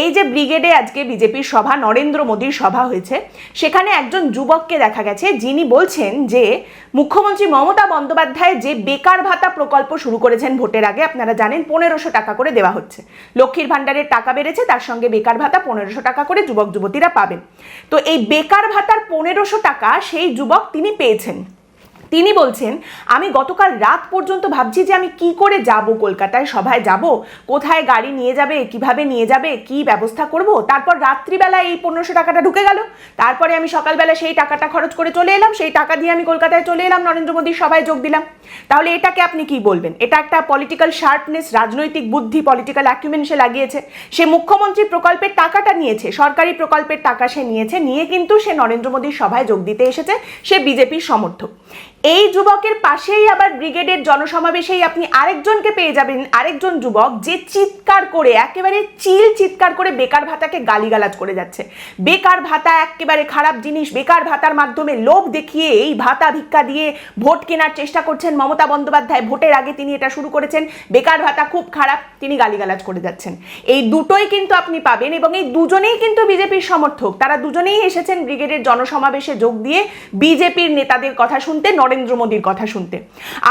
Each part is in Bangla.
এই যে ব্রিগেডে আজকে বিজেপির সভা, নরেন্দ্র মোদীর সভা হয়েছে, সেখানে একজন যুবককে দেখা গেছে যিনি বলছেন যে মুখ্যমন্ত্রী মমতা বন্দ্যোপাধ্যায় যে বেকার ভাতা প্রকল্প শুরু করেছেন ভোটের আগে, আপনারা জানেন 1500 টাকা করে দেওয়া হচ্ছে, লক্ষ্মীর ভাণ্ডারের টাকা বেড়েছে, তার সঙ্গে বেকার ভাতা 1500 টাকা করে যুবক যুবতীরা পাবেন। তো এই বেকার ভাতার 1500 টাকা সেই যুবক তিনি পেয়েছেন। তিনি বলছেন, আমি গতকাল রাত পর্যন্ত ভাবছি যে আমি কি করে যাব, কলকাতায় সভায় যাব, কোথায় গাড়ি নিয়ে যাবে, কিভাবে নিয়ে যাবে, কি ব্যবস্থা করব। তারপর রাত্রিবেলা এই 1500 টাকাটা ঢুকে গেল, তারপরে আমি সকালবেলা সেই টাকাটা খরচ করে চলে এলাম, সেই টাকা দিয়ে আমি কলকাতায় চলে এলাম, নরেন্দ্র মোদীর সভায় যোগ দিলাম। তাহলে এটাকে আপনি কি বলবেন? এটা একটা পলিটিক্যাল শার্পনেস, রাজনৈতিক বুদ্ধি, পলিটিক্যাল অ্যাকুমেন সে লাগিয়েছে। সে মুখ্যমন্ত্রী প্রকল্পের টাকাটা নিয়েছে, সরকারি প্রকল্পের টাকা সে নিয়েছে, নিয়ে কিন্তু সে নরেন্দ্র মোদীর সভায় যোগ দিতে এসেছে, সে বিজেপির সমর্থক। এই যুবকের পাশেই আবার ব্রিগেডের জনসমাবেশেই আপনি আরেকজনকে পেয়ে যাবেন, আরেকজন যুবক যে চিৎকার করে, একেবারে চিৎকার করে বেকার ভাতাকে গালিগালাজ করে যাচ্ছে। বেকার ভাতা একেবারে খারাপ জিনিস, বেকার ভাতার মাধ্যমে লোভ দেখিয়ে এই ভাতা ভিক্ষা দিয়ে ভোট কেনার চেষ্টা করছেন মমতা বন্দ্যোপাধ্যায়। ভোটের আগে তিনি এটা শুরু করেছেন, বেকার ভাতা খুব খারাপ, তিনি গালিগালাজ করে যাচ্ছেন। এই দুটোই কিন্তু আপনি পাবেন, এবং এই দুজনেই কিন্তু বিজেপির সমর্থক। তারা দুজনেই এসেছেন ব্রিগেডের জনসমাবেশে যোগ দিয়ে বিজেপির নেতাদের কথা শুনতে, নরেন্দ্র মোদীর কথা শুনতে।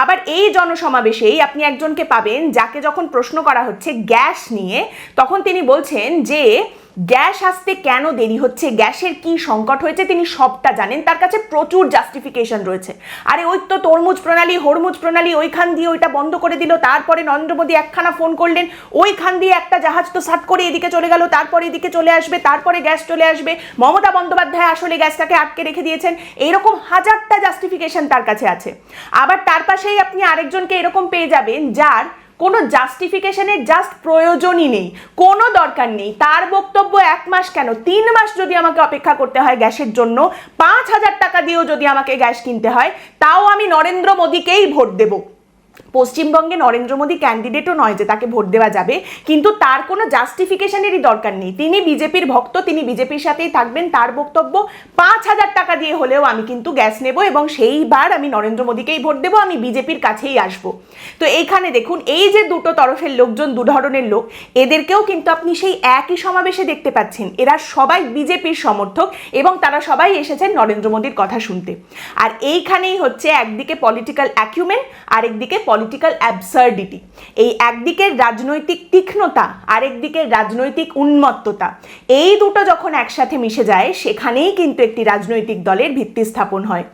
আবার এই জনসমাবেশেই আপনি একজনকে পাবেন যাকে যখন প্রশ্ন করা হচ্ছে গ্যাস নিয়ে, তখন তিনি বলছেন যে গ্যাস আসতে কেন দেরি হচ্ছে, গ্যাসের কি সংকট হয়েছে, তিনি সবটা জানেন, তার কাছে প্রচুর জাস্টিফিকেশন রয়েছে। আরে ওই তো তরমুজ প্রণালী, হরমুজ প্রণালী, ওইখান দিয়ে ওইটা বন্ধ করে দিল, তারপরে নরেন্দ্র মোদী একখানা ফোন করলেন, ওইখান দিয়ে একটা জাহাজ তো সাট করে এদিকে চলে গেল, তারপরে এদিকে চলে আসবে, তারপরে গ্যাস চলে আসবে, মমতা বন্দ্যোপাধ্যায় আসলে গ্যাসটাকে আটকে রেখে দিয়েছেন। এইরকম হাজারটা জাস্টিফিকেশন তার কাছে আছে। আবার তার পাশেই আপনি আরেকজনকে এরকম পেয়ে যাবেন যার কোনো জাস্টিফিকেশনের জাস্ট প্রয়োজনই নেই, কোনো দরকার নেই। তার বক্তব্য 1 মাস কেন 3 মাস যদি আমাকে অপেক্ষা করতে হয় গ্যাসের জন্য, 5000 টাকা দিয়েও যদি আমাকে গ্যাস কিনতে হয়, তাও আমি নরেন্দ্র মোদীকেই ভোট দেব। পশ্চিমবঙ্গে নরেন্দ্র মোদী ক্যান্ডিডেটও নয় যে তাকে ভোট দেওয়া যাবে, কিন্তু তার কোনো জাস্টিফিকেশনেরই দরকার নেই। তিনি বিজেপির ভক্ত, তিনি বিজেপির সাথেই থাকবেন। তার বক্তব্য 5000 টাকা দিয়ে হলেও আমি কিন্তু গ্যাস নেব, এবং সেইবার আমি নরেন্দ্র মোদীকেই ভোট দেবো, আমি বিজেপির কাছেই আসব। তো এইখানে দেখুন, এই যে দুটো তরফের লোকজন, দু ধরনের লোক, এদেরকেও কিন্তু আপনি সেই একই সমাবেশে দেখতে পাচ্ছেন। এরা সবাই বিজেপির সমর্থক এবং তারা সবাই এসেছেন নরেন্দ্র মোদীর কথা শুনতে। আর এইখানেই হচ্ছে একদিকে পলিটিক্যাল অ্যাকুমেন, আরেকদিকে পলিটিক্যাল অ্যাবসার্ডিটি। এই একদিকের রাজনৈতিক তীক্ষ্ণতা, আরেকদিকের রাজনৈতিক উন্মত্ততা, এই দুটো যখন একসাথে মিশে যায়, সেখানেই কিন্তু একটি রাজনৈতিক দলের ভিত্তি স্থাপন হয়।